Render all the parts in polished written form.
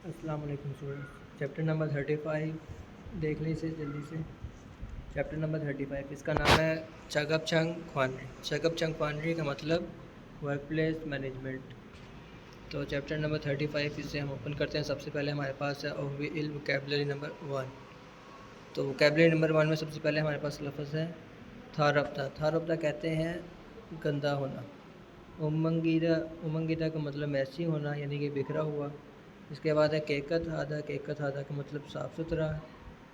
السلام علیکم students, chapter number 35 دیکھ لیں اسے جلدی سے۔ چیپٹر نمبر 35 اس کا نام ہے چگپ چنگ خوانری۔ چگپ چنگ خوانری کا مطلب ورک پلیس مینجمنٹ۔ تو چیپٹر نمبر 35 اسے ہم اوپن کرتے ہیں۔ سب سے پہلے ہمارے پاس ہے ووکیبلری نمبر 1۔ تو ووکیبلری نمبر 1 میں سب سے پہلے ہمارے پاس لفظ ہے تھارپتا۔ تھارپتا کہتے ہیں گندا ہونا۔ امنگیدہ کا مطلب میسی ہونا، یعنی کہ بکھرا ہوا۔ اس کے بعد ہے کیکت ہادہ۔ کیکت ہادہ کا مطلب صاف ستھرا۔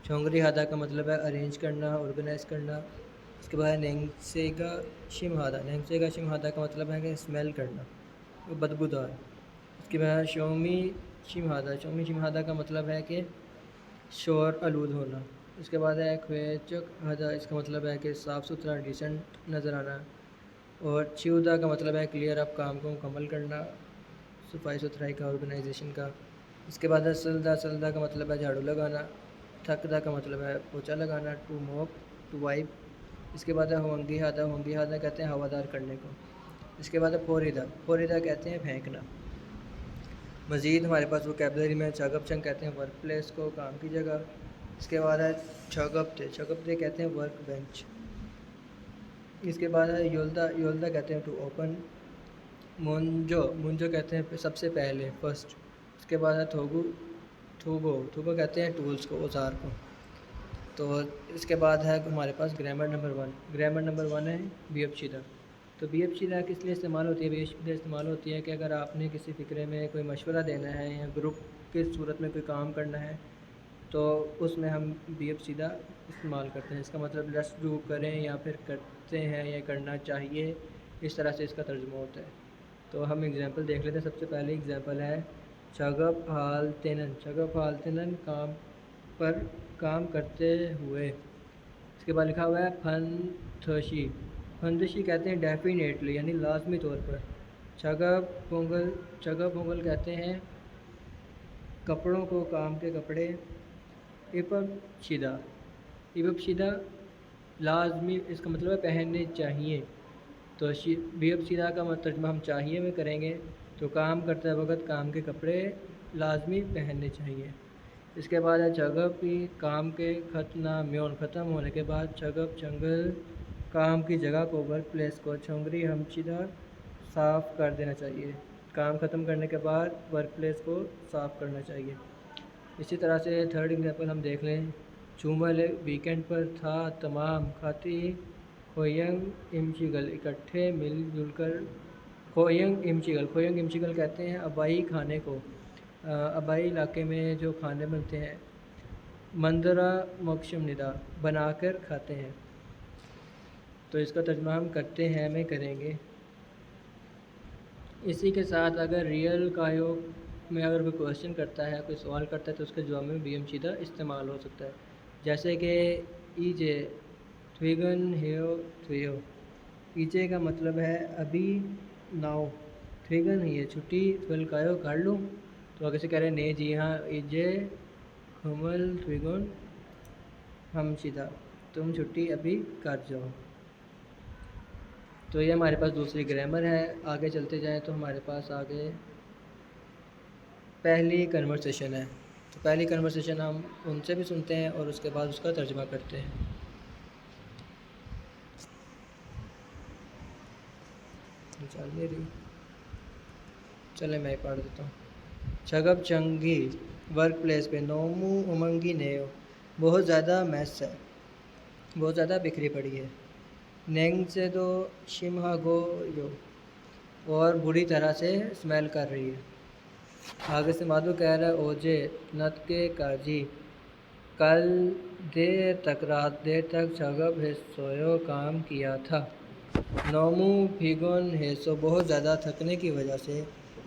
چونگری ہادہ کا مطلب ہے ارینج کرنا، آرگنائز کرنا۔ اس کے بعد ہے نینگسیگا شم ہادہ۔ نینگسیگا شم ہادہ کا مطلب ہے کہ اسمیل کرنا، بدبودار۔ اس کے بعد شومی شم ہادہ۔ شومی شم ہادہ کا مطلب ہے کہ شور آلود ہونا۔ اس کے بعد ہے کھویچک ہادہ۔ اس کا مطلب ہے کہ صاف ستھرا، ڈیسنٹ نظر آنا۔ اور چیودہ کا مطلب ہے کلیئر اپ، کام کو مکمل کرنا، صفائی ستھرائی کا، آرگنائزیشن کا۔ اس کے بعد ہے سلدہ۔ سلدہ کا مطلب ہے جھاڑو لگانا۔ تھکدہ کا مطلب ہے پوچھا لگانا، ٹو موپ، ٹو وائپ۔ اس کے بعد ہے ہونگی ہادہ۔ ہونگی ہادہ کہتے ہیں ہوادار کرنے کو۔ اس کے بعد ہے پھوریدہ۔ پھوریدہ کہتے ہیں پھینکنا۔ مزید ہمارے پاس ووکیبلری میں چاگپ چنگ کہتے ہیں ورک پلیس کو، کام کی جگہ۔ اس کے بعد ہے چھگپتے۔ چھگپتے کہتے ہیں ورک بینچ۔ اس کے بعد ہے یولدہ۔ یولدہ کہتے ہیں ٹو اوپن۔ مونجو۔ مونجو کہتے ہیں سب سے پہلے، فرسٹ۔ اس کے بعد ہے تھوگو۔ تھوگو۔ تھوگو کہتے ہیں ٹولز کو، اوزار کو۔ تو اس کے بعد ہے ہمارے پاس گرامر نمبر 1۔ گرامر نمبر 1 ہے بیپشیدہ۔ تو بیپشیدہ کس لیے استعمال ہوتی ہے؟ بیپشیدہ استعمال ہوتی ہے کہ اگر آپ نے کسی فقرے میں کوئی مشورہ دینا ہے یا گروپ کی صورت میں کوئی کام کرنا ہے تو اس میں ہم بیپشیدہ استعمال کرتے ہیں۔ اس کا مطلب لیٹس ڈو، کریں، یا پھر کرتے ہیں یا کرنا چاہیے، اس طرح سے اس کا ترجمہ ہوتا ہے۔ تو ہم اگزامپل دیکھ لیتے ہیں۔ سب سے پہلے اگزامپل ہے چگپ ہالتینن۔ چگپ ہالتینن کام پر کام کرتے ہوئے۔ اس کے بعد لکھا ہوا ہے پھندشی۔ پھندشی کہتے ہیں ڈیفینیٹلی، یعنی لازمی طور پر۔ چگپ پونگل۔ چگپ پونگل کہتے ہیں کپڑوں کو، کام کے کپڑے۔ ایپپشیدہ۔ ایپپشیدہ لازمی، اس کا مطلب ہے پہننے چاہیے۔ تو بیپشیدہ کا ترجمہ ہم چاہیے میں کریں گے تو کام کرتے وقت کام کے کپڑے لازمی پہننے چاہیے۔ اس کے بعد ہے چگپ کی، کام کے ختنہ میون، ختم ہونے کے بعد۔ چگپ چنگل، کام کی جگہ کو، ورک پلیس کو۔ چونگری ہمشیدہ، صاف کر دینا چاہیے۔ کام ختم کرنے کے بعد ورک پلیس کو صاف کرنا چاہیے۔ اسی طرح سے تھرڈ ایگزامپل ہم دیکھ لیں۔ چومل، ویکینڈ پر تھا، تمام، کھاتی، کھوینگ امشیگل، اکٹھے مل جل کر۔ کھوینگ امشیگل۔ کھوینگ امشیگل کہتے ہیں آبائی کھانے کو، آبائی علاقے میں جو کھانے بنتے ہیں۔ مندرہ موکشم ندا، بنا کر کھاتے ہیں۔ تو اس کا ترجمہ ہم کرتے ہیں میں کریں گے۔ اسی کے ساتھ اگر ریئل کایو میں اگر کوئی کویشچن کرتا ہے، کوئی سوال کرتا ہے تو اس کے جواب میں بیپشیدہ استعمال ہو سکتا ہے۔ جیسے کہ ایجے تھویگن ہیو تھویو۔ ایجے کا مطلب ہے ابھی، ناؤ۔ تھویگن یہ چھٹی، تھویل کایو کر لوں۔ تو اگر سے کہہ رہے ہیں نہیں جی ہاں، ایجے کھمل تھویگن ہمشیدہ، تم چھٹی ابھی کر جاؤ۔ تو یہ ہمارے پاس دوسری گرامر ہے۔ آگے چلتے جائیں تو ہمارے پاس آگے پہلی کنورسیشن ہے۔ تو پہلی کنورسیشن ہم ان سے بھی سنتے ہیں اور اس کے بعد اس کا ترجمہ کرتے ہیں۔ چل نہیں رہی، چلے میں پڑھ دیتا ہوں۔ چگپ چنگی، ورک پلیس پہ۔ نومو امنگی نیو، بہت زیادہ میس ہے، بہت زیادہ بکھری پڑی ہے۔ نینگ سے دو شمہا گو یو، اور بری طرح سے اسمیل کر رہی ہے۔ آگے سے مادو کہہ رہا ہے اوجے نت کے کاجی، کل دیر تک، رات دیر تک چگپ ہیسویو، کام کیا تھا۔ نومو بھیگون ہیسو، بہت زیادہ تھکنے کی وجہ سے۔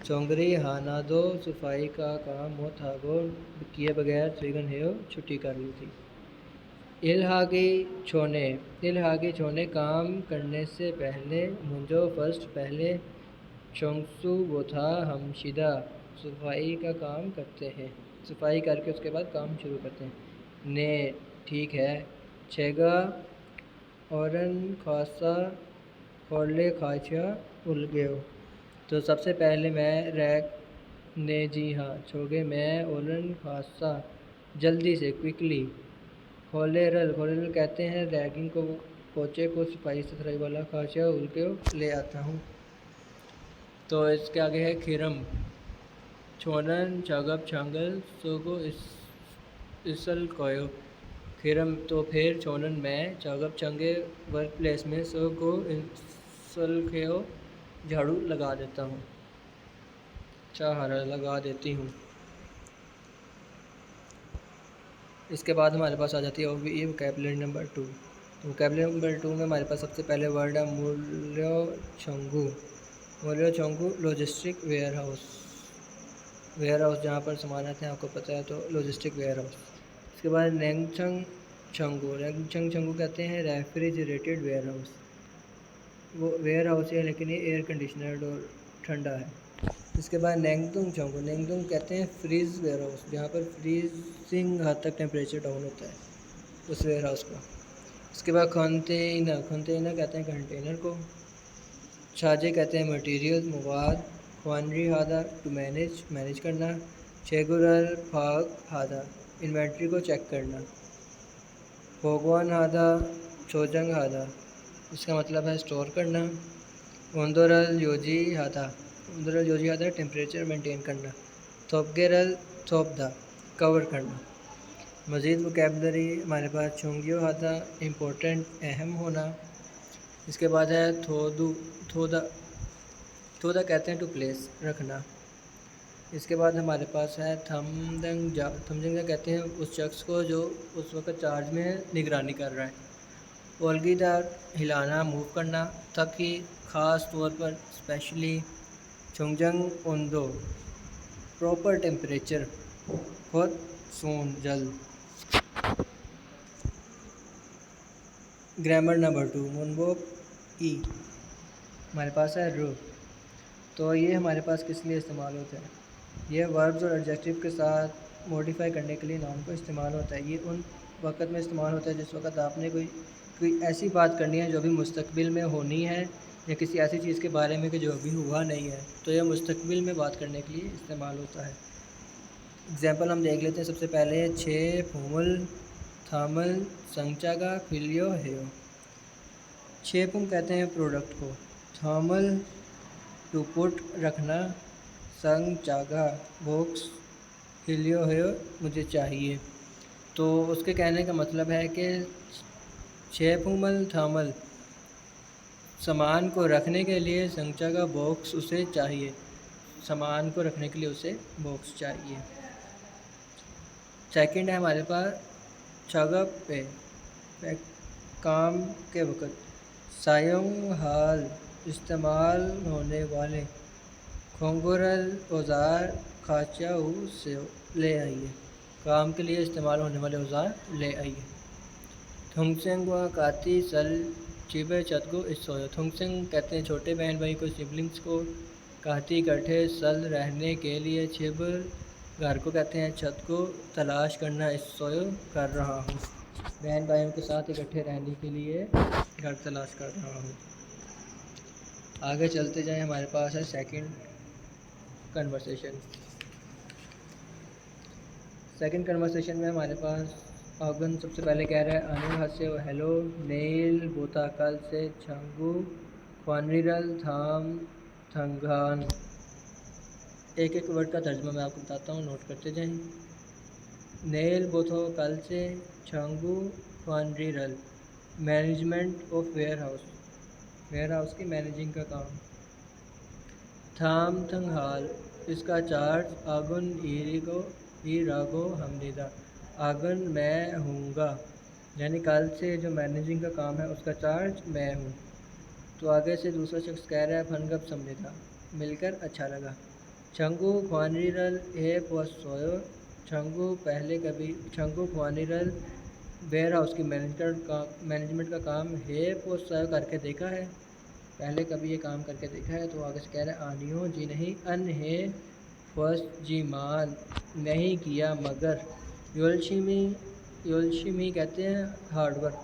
چونگری ہانا دو، صفائی کا کام مو تھاگو، کیے بغیر تھویگن ہیو، چھٹی کر لی تھی۔ الہاگی چھونے۔ الہاگی چھونے، کام کرنے سے پہلے۔ منجو فرسٹ، پہلے۔ چونگسو وہ تھا، ہمشیدہ صفائی کا کام کرتے ہیں، صفائی کر کے اس کے بعد کام شروع کرتے ہیں۔ نے ٹھیک ہے۔ چھیگا اورن خاصا کھولے کھاچا الگیو، تو سب سے پہلے میں ریک نے جی ہاں چھوگے میں اولن خاصا جلدی سے کوئکلی کھولے رل کہتے ہیں ریگنگ کو پوچے کو صفائی ستھرائی والا خاشیا ال کے لے آتا ہوں. تو اس کے آگے ہے کھیرم چھونن چاگب چھانگل سوگو اسل کویو کھیرم تو پھر چھونن میں چاگب چھنگے ورک پلیس میں سوگو اسل کھیو جھاڑو لگا دیتا ہوں چاہارا لگا دیتی ہوں. اس کے بعد ہمارے پاس آ جاتی ہے ووکیبلری نمبر 2. تو ووکیبلری نمبر 2 میں ہمارے پاس سب سے پہلے ورڈ ہے مولیو چونگو لاجسٹک ویئر ہاؤس جہاں پر سامان آتے ہیں آپ کو پتہ ہے تو لاجسٹک ویئر ہاؤس. اس کے بعد رینگ چنگ چنگو کہتے ہیں ریفریجریٹڈ ویئر ہاؤس. وہ ویئر ہاؤس ہے لیکن یہ ایئر کنڈیشنرڈ اور ٹھنڈا ہے. اس کے بعد نینگتونگ کہتے ہیں فریز ویئر ہاؤس جہاں پر فریزنگ حد تک ٹیمپریچر ڈاؤن ہوتا ہے اس ویئر ہاؤس کا. اس کے بعد کنٹینر کہتے ہیں کنٹینر کو. چھاجے کہتے ہیں مٹیریل مواد. خوانری ہادہ ٹو مینیج کرنا. چیگورل پھاگ ہادہ انوینٹری کو چیک کرنا. ہوگوان ہادہ چوجنگ ہادہ اس کا مطلب ہے اسٹور کرنا. اوندورل یوجی ہادہ ٹیمپریچر مینٹین کرنا. تھوپگیرل تھوپدا کور کرنا. مزید ووکیبلری ہمارے پاس چونگیو ہادہ امپورٹنٹ اہم ہونا. اس کے بعد ہے تھودا کہتے ہیں ٹو پلیس رکھنا. اس کے بعد ہمارے پاس ہے تھمجنگ کہتے ہیں اس شخص کو جو اس وقت چارج میں نگرانی کر رہا ہے. اولگیدہ ہلانا موو کرنا. تھکی خاص طور پر اسپیشلی. چونگجنگ اوندو پراپر ٹیمپریچر خود سون جلد. گرامر نمبر 2 مونبوک ای ہمارے پاس ہے رو. تو یہ ہمارے پاس کس لیے استعمال ہوتا ہے؟ یہ وربز اور ایڈجیکٹیو کے ساتھ موڈیفائی کرنے کے لیے نام کو استعمال ہوتا ہے. یہ ان وقت میں استعمال ہوتا ہے جس وقت آپ نے کوئی ایسی بات کرنی ہے جو بھی مستقبل میں ہونی ہے یا کسی ایسی چیز کے بارے میں کہ جو ابھی ہوا نہیں ہے تو یہ مستقبل میں بات کرنے کے لیے استعمال ہوتا ہے. اگزامپل ہم دیکھ لیتے ہیں. سب سے پہلے چھے پھومل تھامل سنگچاگا پھلیو ہیو. چھیپم کہتے ہیں پروڈکٹ کو. تھامل ٹو پٹ رکھنا. سنگ چاگا بوکس. پھلیو ہیو مجھے چاہیے. تو اس کے کہنے کا مطلب ہے کہ چھیپمل تھامل سامان کو رکھنے کے لیے سنگچا کا باکس اسے چاہیے. سامان کو رکھنے کے لیے اسے باکس چاہیے. سیکنڈ ہے ہمارے پاس چھگا پہ کام کے وقت. سایوں حال استعمال ہونے والے. کھونگورل اوزار کھاچاؤ سے لے آئیے. کام کے لیے استعمال ہونے والے اوزار لے آئیے. تھونگسنگ و کاتی سل چیبے چتگو اسویو. تھونگسنگ کہتے ہیں چھوٹے بہن بھائی کو سبلنگس کو. کاتی کٹھے سل رہنے کے لیے. چھبر گھر کو کہتے ہیں. چھت کو تلاش کرنا. اسویو کر رہا ہوں. بہن بھائیوں کے ساتھ اکٹھے رہنے کے لیے گھر تلاش کر رہا ہوں. آگے چلتے جائیں. ہمارے پاس ہے سیکنڈ کنورسیشن. سیکنڈ کنورسیشن میں ہمارے پاس آگن سب سے پہلے کہہ رہا ہے آنے ہاسے و ہیلو نیل بوتا کل سے چھنگو خوانریرل تھام تھنگان. ایک ورڈ کا ترجمہ میں آپ کو بتاتا ہوں, نوٹ کرتے جائیں. نیل بوتھو کل سے چھنگو خوانریرل مینجمنٹ آف ویئر ہاؤس کی مینیجنگ کا کام. تھام تھنگہال اس کا چارج. آگن ای راگو ہمدیدہ آگن میں ہوں گا. یعنی کل سے جو مینیجنگ کا کام ہے اس کا چارج میں ہوں. تو آگے سے دوسرا شخص کہہ رہا ہے پھنگب سمدیدہ مل کر اچھا لگا. چھنگو خوانریرل ہے پوس سویو. چھنگو خوانریرل ویئر ہاؤس کی مینجمنٹ کا کام ہے پوس سویو کر کے دیکھا ہے. پہلے کبھی یہ کام کر کے دیکھا ہے. تو آگے سے کہہ رہا ہے آنیوں جی نہیں ان ہے فرسٹ جی مان نہیں کیا مگر. یولشمی کہتے ہیں ہارڈ ورک.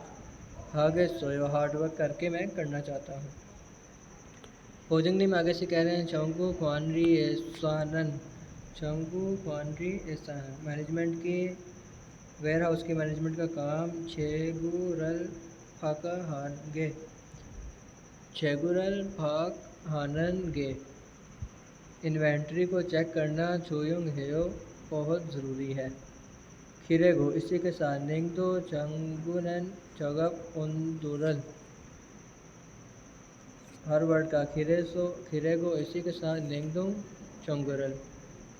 آگے سویو ہارڈ ورک کر کے میں کرنا چاہتا ہوں. ہوجنگ نیم آگے سے کہہ رہے ہیں چھنگو خوانری سوانن چنگو خوانری مینجمنٹ کی ویئر ہاؤس کی مینجمنٹ کا کام چھیگورل پھاکا ہانن گے انوینٹری کو چیک کرنا چھویونگ ہیو بہت ضروری ہے کھیرے گو اسی کے ساتھ ننگ دو چنگونن چگپ اندورل ہر ورڈ کا کھیرے گو اسی کے ساتھ ننگ دو چنگورل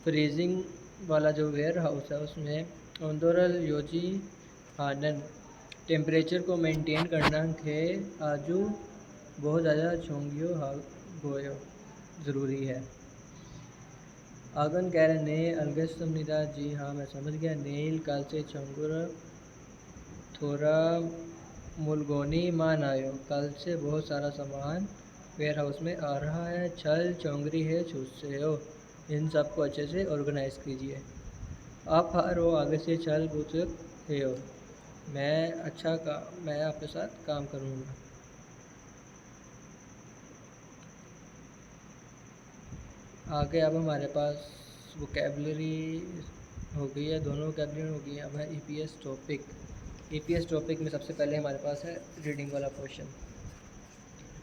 فریزنگ والا جو ویئر ہاؤس ہے اس میں اندورل یوجی ہانن ٹیمپریچر کو مینٹین کرنا کہ آجو بہت زیادہ چھونگیو گویو ضروری ہے آگن کہہ رہے نے الگس سمنیدہ جی ہاں میں سمجھ گیا نیل کل سے چنگور تھوڑا ملگونی مان آیو کل سے بہت سارا سامان ویئر ہاؤس میں آ رہا ہے چھل چونگری ہے چھوسے ہو ان سب کو اچھے سے آرگنائز کیجئے آپ ہو آگے سے چھل بوتک ہے ہو میں آپ کے ساتھ کام کروں گا آگے اب ہمارے پاس ووکیبلری ہو گئی ہے دونوں ووکیبلری ہو گئی ہے اب ہے ای پی ایس ٹاپک میں سب سے پہلے ہمارے پاس ہے ریڈنگ والا پورشن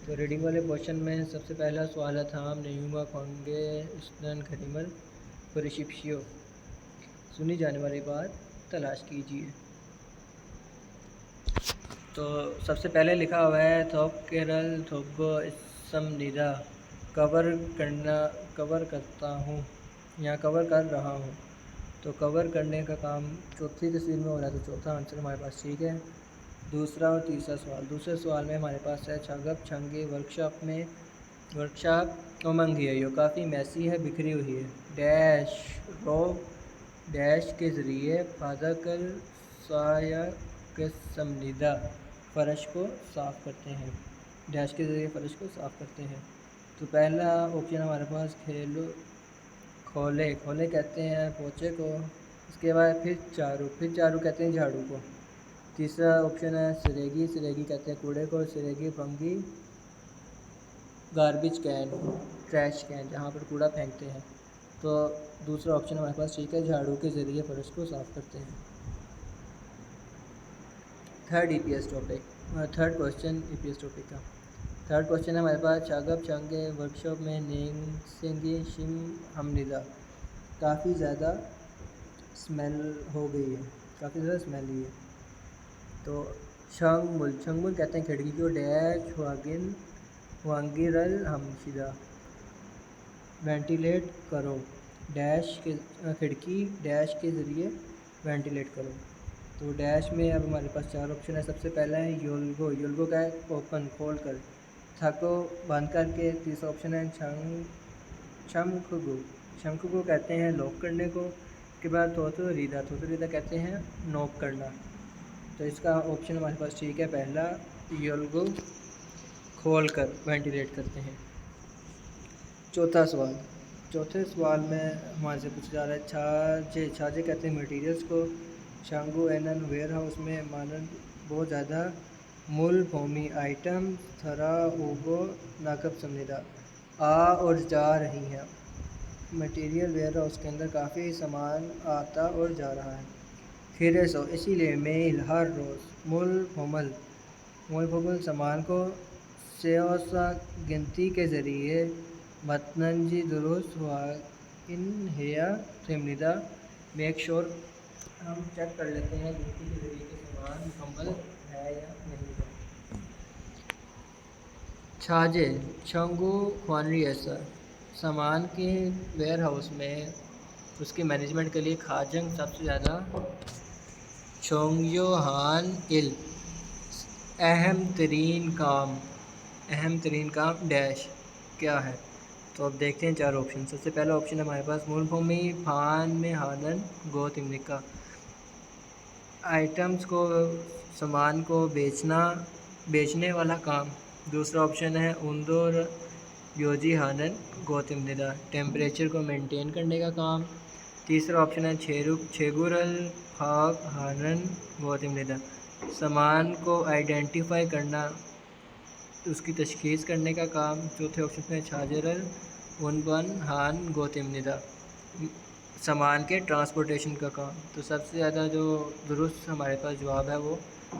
تو ریڈنگ والے پورشن میں سب سے پہلا سوال ہے تھام نیوما کھونگے اسٹن کھریمل پریشپشیو سنی جانے والی بات تلاش کیجیے تو سب سے پہلے لکھا ہوا ہے تھوپ کیرل تھوگو اسم نیدا کور کرتا ہوں یا کور کر رہا ہوں تو کور کرنے کا کام چوتھی تصویر میں ہو رہا ہے تو چوتھا آنسر ہمارے پاس ٹھیک ہے دوسرا اور تیسرا سوال دوسرے سوال میں ہمارے پاس ہے چھگپ چھنگی ورکشاپ امنگ ہے کافی میسی ہے بکھری ہوئی ہے ڈیش رو ڈیش کے ذریعے پادکل سایہ کے سمنیدہ فرش کو صاف کرتے ہیں ڈیش کے ذریعے فرش کو صاف کرتے ہیں تو پہلا آپشن ہمارے پاس کھولے کہتے ہیں پوچے کو اس کے بعد پھر چارو کہتے ہیں جھاڑو کو تیسرا آپشن ہے سریگی کہتے ہیں کوڑے کو سریگی پھنگی گاربیج کین ٹریش کین جہاں پر کوڑا پھینکتے ہیں تو دوسرا آپشن ہمارے پاس ٹھیک ہے جھاڑو کے ذریعے فرش کو صاف کرتے ہیں تھرڈ کوشچن ای پی ایس ٹاپک کا تھرڈ کوشچن ہے ہمارے پاس چھاگپ چھنگے ورکشاپ میں نینگ سنگی شم ہمنیدا کافی زیادہ اسمیل ہو گئی ہے کافی زیادہ اسمیلی ہے تو چھنگ مل کہتے ہیں کھڑکی کو ڈیش ہوانگی رل ہمشیدہ وینٹیلیٹ کرو ڈیش کے کھڑکی ڈیش کے ذریعے وینٹیلیٹ کرو تو ڈیش میں اب ہمارے پاس چار آپشن ہے سب سے پہلا ہے یولگو کا ہے اوپن کھول کر تھکو بند کر کے تیسرا آپشن ہے چھمکگو کہتے ہیں لاک کرنے کو اس کے بعد توتو ریدہ کہتے ہیں نوک کرنا تو اس کا آپشن ہمارے پاس ٹھیک ہے پہلا یولگو کھول کر وینٹیلیٹ کرتے ہیں چوتھے سوال میں ہمارے سے پوچھا جا رہا ہے چھاجے کہتے ہیں مٹیریلز کو شانگو اینن ویئر ہاؤس میں مانند بہت زیادہ مول بھومی آئٹم تھرا اوگو ناقب سمنیدہ آ اور جا رہی ہیں مٹیریل ویئر ہاؤس کے اندر کافی سامان آتا اور جا رہا ہے پھر اسی لیے میل ہر روز مول بھومل سامان کو سیوسا گنتی کے ذریعے متننجی درست ہوا ان ہیا سمنیدہ میک شور ہم چیک کر لیتے ہیں گنتی کے ذریعے کہ سامان مکمل ہے یا نہیں ہے چھاجے چھنگو خوانری ایسا سامان کے ویئر ہاؤس میں اس کی مینجمنٹ کے لیے کھاجنگ سب سے زیادہ چھونگیو ہان ایل اہم ترین کام ڈیش کیا ہے تو اب دیکھتے ہیں چار آپشن سب سے پہلا آپشن ہمارے پاس مول بھومی پھان میں ہانن گو تمنکا آئٹمز کو سامان کو بیچنے والا کام دوسرا آپشن ہے اندور یوجی ہانن گوتم ندا ٹیمپریچر کو مینٹین کرنے کا کام تیسرا آپشن ہے چھیگورل پھاگ ہانن گوتم ندا سامان کو آئیڈینٹیفائی کرنا اس کی تشخیص کرنے کا کام چوتھے آپشن میں چھاجرل ونبن ہان گوتم ندا سامان کے ٹرانسپورٹیشن کا کام۔ تو سب سے زیادہ جو درست ہمارے پاس جواب ہے وہ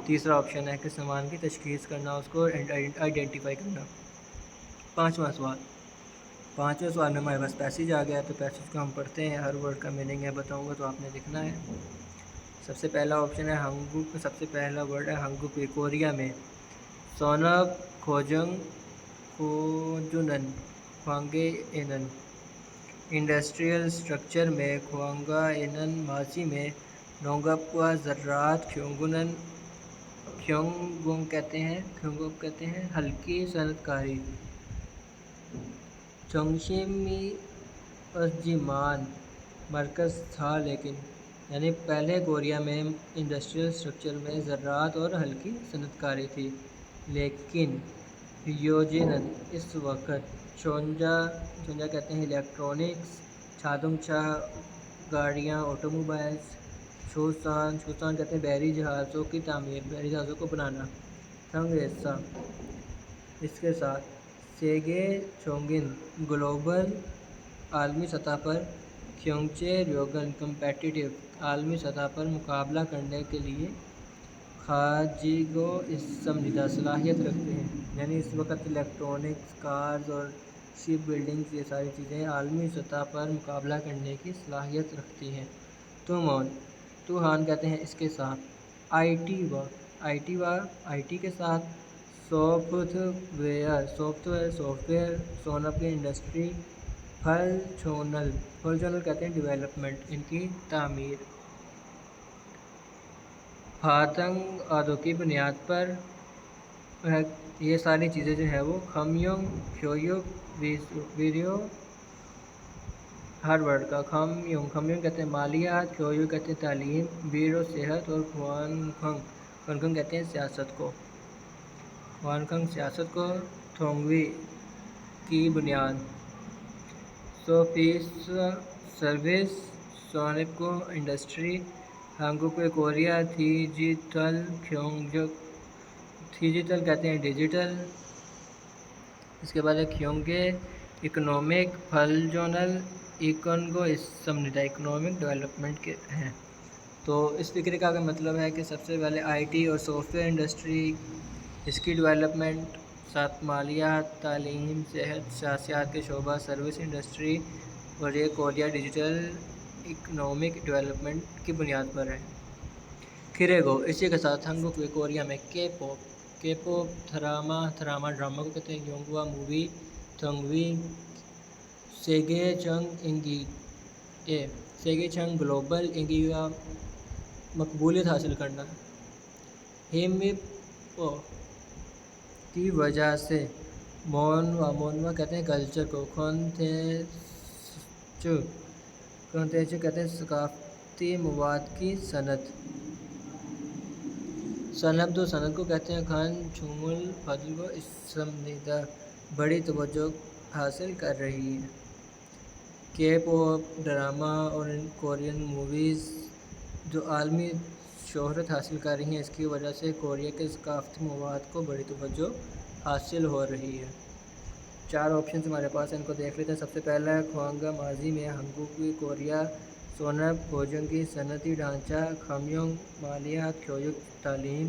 تیسرا آپشن ہے کہ سامان کی تشخیص کرنا، اس کو آئیڈینٹیفائی کرنا۔ پانچواں سوال میں ہمارے پاس پیسیج آ گیا، تو پیسیج کو ہم پڑھتے ہیں، ہر ورڈ کا میننگ ہے بتاؤں گا تو آپ نے لکھنا ہے۔ سب سے پہلا آپشن ہے ہنگوک، سب سے پہلا ورڈ ہے ہنگوک کوریا میں سونب کھوجنگ کھوجونن خوانگے اینن، انڈسٹریل اسٹرکچر میں خوانگا اینن، ماضی میں نونگپوا زراعت کھیونگن کھیونگونگ کہتے ہیں ہلکی صنعت کاری، چونگشیمی ازجیمان مرکز تھا لیکن، یعنی پہلے کوریا میں انڈسٹریل اسٹرکچر میں زراعت اور ہلکی صنعت کاری تھی، لیکن یوجینن اس وقت چونجا کہتے ہیں الیکٹرونکس، چھادونگچا گاڑیاں آٹوموبائلز، شوسان کہتے ہیں بحری جہازوں کی تعمیر، بحری جہازوں کو بنانا، تھنگ ایسا، اس کے ساتھ سیگے چونگن گلوبل عالمی سطح پر، کیونگچے ریوگن کمپیٹیٹیو عالمی سطح پر مقابلہ کرنے کے لیے، خاجیگو اس سمجھدہ صلاحیت رکھتے ہیں، یعنی اس وقت الیکٹرونکس، کارز اور شپ بلڈنگز یہ ساری چیزیں عالمی سطح پر مقابلہ کرنے کی صلاحیت رکھتی ہیں۔ تو ہان کہتے ہیں اس کے ساتھ آئی ٹی کے ساتھ سافٹ ویئر سونب کی انڈسٹری، پھل چونل کہتے ہیں ڈیولپمنٹ، ان کی تعمیر، پھاتنگ آدو کی بنیاد پر، یہ ساری چیزیں جو ہے وہ خمیونگ کھیویوک ویریو، ہر ورڈ کا خمیونگ کہتے ہیں مالیات، کھیویوک کہتے ہیں تعلیم، ویرو صحت، اور خوانکھنگ کہتے ہیں سیاست کو، تھونگوی کی بنیاد، سوفیس سروس، سونب کو انڈسٹری، ہنگوک کوریا، تھیجیتل کہتے ہیں ڈیجیٹل، اس کے بعد ہے کھیونگے اکنامک، پھل جونل ایکونگو اس سمجھدہ اکنامک ڈیولپمنٹ کے ہیں۔ تو اس فکرے کا مطلب ہے کہ سب سے پہلے آئی ٹی اور سافٹ ویئر انڈسٹری، اس کی ڈیولپمنٹ، ساتھ مالیات، تعلیم، صحت، سیاحت کے شعبہ، سروس انڈسٹری، اور یہ کوریا ڈیجیٹل اکنامک ڈیولپمنٹ کی بنیاد پر ہے۔ کھیرے گو، اسی کے ساتھ ہنگوک کوریا میں کے پوپ، تھراما ڈرامہ کو کہتے ہیں، یونگوا مووی، تھونگوی، سیگے چنگ گلوبل انگیا مقبولیت حاصل کرنا، ہیمپ کی وجہ سے، مونوا کہتے ہیں کلچر کو، کھونتیچو کہتے ہیں ثقافتی مواد کی صنعت، صنعت کو کہتے ہیں کھان چھومل فضل کو اس سمجھدہ بڑی توجہ حاصل کر رہی ہے۔ کے پوپ ڈرامہ اور کورین موویز جو عالمی شہرت حاصل کر رہی ہیں، اس کی وجہ سے کوریا کے ثقافتی مواد کو بڑی توجہ حاصل ہو رہی ہے۔ 4 آپشنز ہمارے پاس ہیں، ان کو دیکھ لیتے ہیں۔ سب سے پہلا ہے خوانگا، ماضی میں ہنگوک کوریا، سونب کھوجنگ صنعتی ڈھانچہ، خمیونگ مالیات، کھیویوک تعلیم،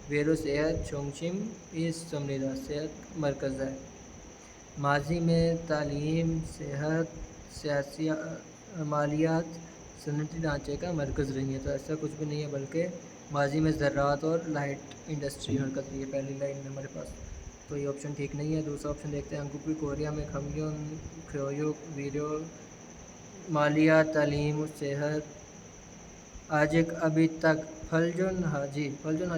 ویرو صحت، چونگشیم ایسٹ سمجھدہ صحت مرکز ہے۔ ماضی میں تعلیم، صحت، مالیات صنعتی ڈھانچے کا مرکز رہی ہیں، تو ایسا کچھ بھی نہیں ہے، بلکہ ماضی میں زراعت اور لائٹ انڈسٹری مرکز رہی ہے پہلی لائن میں ہمارے پاس، تو یہ آپشن ٹھیک نہیں ہے۔ دوسرا آپشن دیکھتے ہیں، ہنگوک کوریا میں خمیونگ کھیویوک ویرو مالیات، تعلیم اور صحت، ابھی تک پھلجون حاجی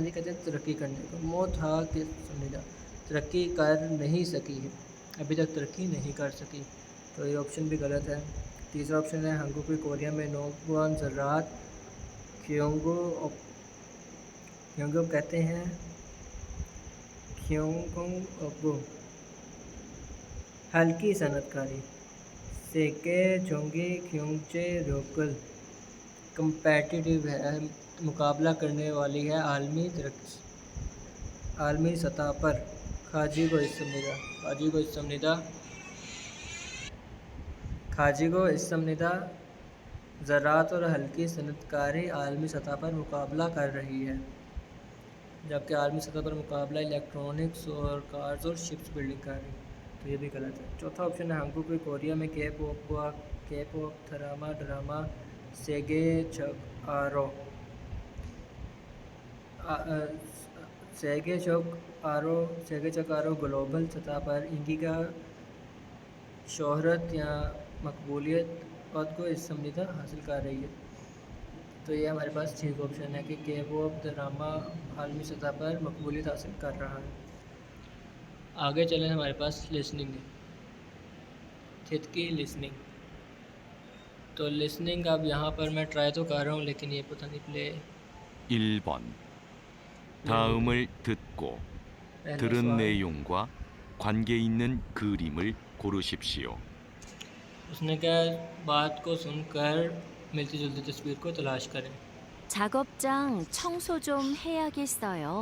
کہتے ہیں ترقی کرنے کو، موت ہا کے سمجھدہ ترقی کر نہیں سکی ہے، ابھی تک ترقی نہیں کر سکی، تو یہ آپشن بھی غلط ہے۔ تیسرا آپشن ہے ہنگوک کوریا میں نونگپوا زراعت، کھیونگو کہتے ہیں کھیونگونگ ہلکی صنعت کاری، سیکے چونگی کھیونگچے ریوگن کمپیٹیٹیو ہے مقابلہ کرنے والی ہے عالمی سطح پر، خاجیگو اس سمجھدہ زراعت اور ہلکی صنعت کاری عالمی سطح پر مقابلہ کر رہی ہے، جبکہ عالمی سطح پر مقابلہ الیکٹرانکس اور کارز اور شپس بلڈنگ کر رہی ہے، تو یہ بھی غلط ہے۔ چوتھا آپشن ہے ہانگوک کوریا میں کے پاپ تھراما ڈراما سیگے چک آرو گلوبل سطح پر انکی کا شہرت یا مقبولیت خود کو استمداد حاصل کر رہی ہے، تو یہ ہمارے پاس ٹھیک آپشن ہے کہ کے پاپ ڈرامہ عالمی سطح پر مقبولیت حاصل کر رہا ہے۔ آگے چلیں، ہمارے پاس لسننگ ہے، خود کی لسننگ۔ تو لسننگ اب یہاں پر میں ٹرائی تو کر رہا ہوں لیکن یہ پتہ نہیں پلے 1번 다음을 듣고 پہلا 들은 سوال 내용과 관계 있는 그림을 고르십시오. اس نے کہا بات کو سن کر ملتی جلتی تصویر کو تلاش کریں۔ 작업장 청소 좀 해야겠어요.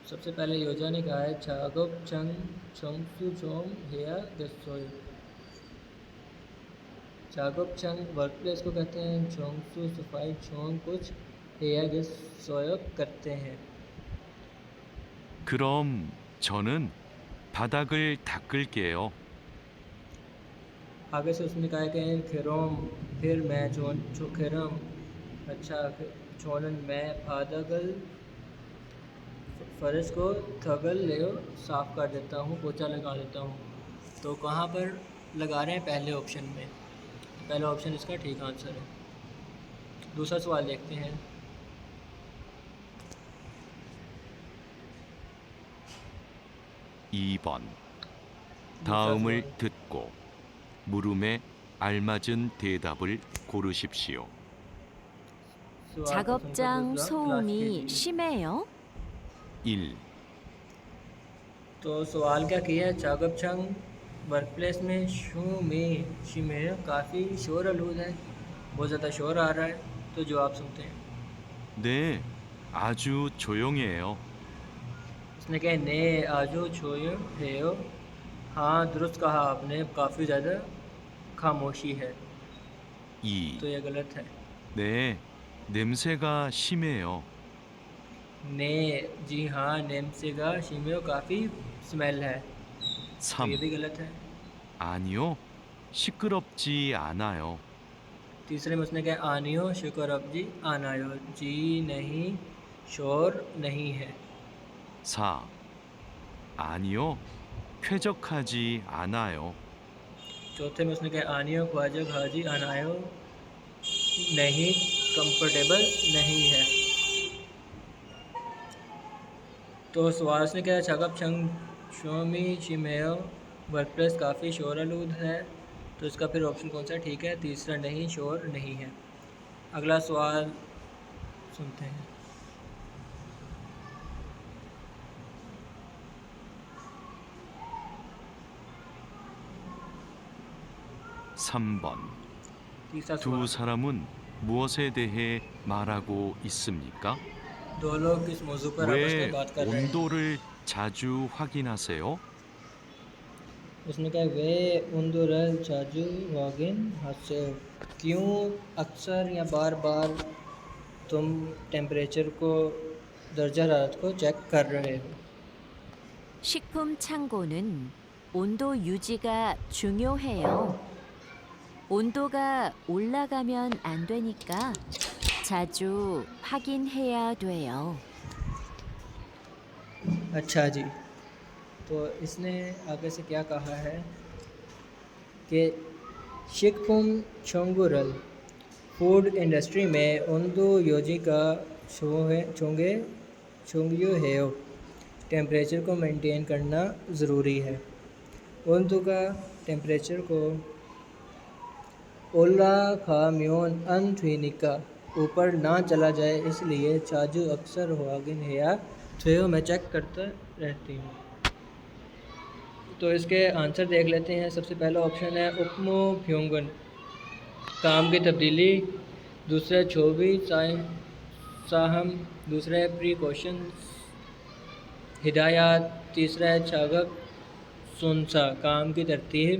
سب سے پہلے یوجا نے کہا ہے چاگوب چنگ چونگسو چوم ہیا گسوئی۔ چاگوب چنگ ورک پلیس کو کہتے ہیں، چونگسو صفائی، چونگ کچھ، ہیا گسوئی کرتے ہیں۔ 그럼 저는 바닥을 닦을게요. آگے سے اس نے کہا کہ کھروم پھر میں کھرم اچھا چونن میں پھادگل فرش کو تھگل لیو صاف کر دیتا ہوں، پوچھا لگا دیتا ہوں۔ تو کہاں پر لگا رہے ہیں؟ پہلے آپشن میں، پہلا آپشن اس کا ٹھیک آنسر ہے۔ دوسرا سوال دیکھتے ہیں۔ 2번 دوسرا 다음을 سوال 듣고 물음에 알맞은 대답을 고르십시오. سوال کو سن کر 작업장 تلاش 소음이 کیجیے۔ 심해요? 1. تو سوال کیا کیا ہے؟ چاگب چنگ ورک پلیس میں شمیر کافی شور آلود ہے، بہت زیادہ شور آ رہا ہے، تو جواب سنتے ہیں۔ 네, 아주 조용해요. اس نے کہا نے آجو چھوئے ہیو، ہاں درست کہا آپ نے، کافی زیادہ خاموشی ہے، 2. تو یہ غلط ہے۔ 네, 냄새가 심해요. نے جی ہاں، نیمسے گا شیمیو کافی سمیل ہے، تو یہ 3. بھی غلط ہے۔ 아니요, 시끄럽지 않아요. تیسرے میں اس نے کہا آنیو شکر اب جی آنایو، جی نہیں شور نہیں ہے۔ 4. 아니요, 쾌적하지 않아요. چوتھے میں اس نے کہا آنیو خواجہ حاجی آنایو، نہیں کمفرٹیبل نہیں ہے۔ تو سوال اس نے کہا چاگب چنگ شومی شیمیو ورک پلیس کافی شور آلود ہے، تو اس کا پھر آپشن کون سا ٹھیک ہے؟ تیسرا نہیں، شور نہیں ہے۔ اگلا سوال سنتے ہیں۔ 3번 تیسرا 두 سوال، 사람은 무엇에 대해 말하고 있습니까? دو لوگ کس موضوع پر آپس میں 왜 بات کر رہے ہیں؟ 온도를 자주 확인하세요? اس نے کہا وے اندورل چاجو واگن ہاسے، کیوں اکثر یا بار بار تم ٹیمپریچر کو، درجہ حرارت کو چیک کر رہے ہو؟ 식품 창고는 온도 유지가 중요해요. 온도가 올라가면 안 되니까 자주 확인해야 돼요. اچھا جی، تو اس نے آگے سے کیا کہا ہے کہ شکپم چونگورل فوڈ انڈسٹری میں اوندو یوجی کا چونگیو ہیو، ٹیمپریچر کو مینٹین کرنا ضروری ہے۔ اوندو کا ٹیمپریچر کو اولا کھا میون ان تھوینکا، اوپر نہ چلا جائے، اس لیے چاجو اکثر ہواگن ہیا تھیو میں چیک کرتا رہتی ہوں۔ تو اس کے آنسر دیکھ لیتے ہیں۔ سب سے پہلا آپشن ہے اپمو پھیونگن، کام کی تبدیلی، دوسرا چھوبی ساہم، دوسرا ہے پریکاشنز ہدایات، تیسرا ہے چاگب سونسا کام کی ترتیب،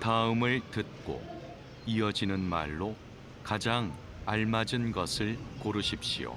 다음을 듣고 이어지는 말로 가장 알맞은 것을 고르십시오.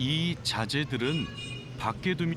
이 자재들은 밖에 두면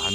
안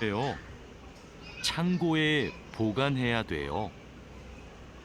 돼요. 창고에 보관해야 돼요.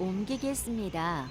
옮기겠습니다.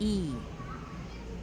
2.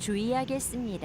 주의하겠습니다.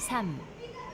3.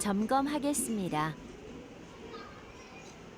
점검하겠습니다.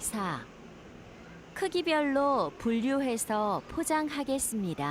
4. 크기별로 분류해서 포장하겠습니다.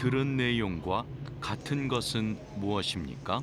들은 내용과 같은 것은 무엇입니까?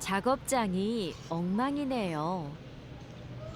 작업장이 엉망이네요.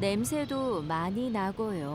냄새도 많이 나고요.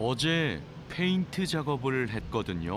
어제 페인트 작업을 했거든요.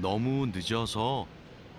너무 늦어서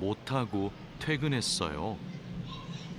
못하고 퇴근했어요.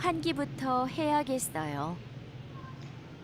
환기부터 해야겠어요.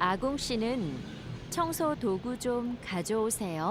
아공 씨는 청소 도구 좀 가져오세요.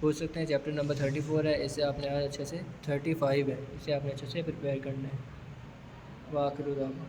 پوچھ سکتے ہیں چیپٹر نمبر 34 ہے، اسے آپ نے اچھے سے 35 ہے، اسے آپ نے اچھے سے پریپیئر کرنا ہے۔ وآخر دعوانا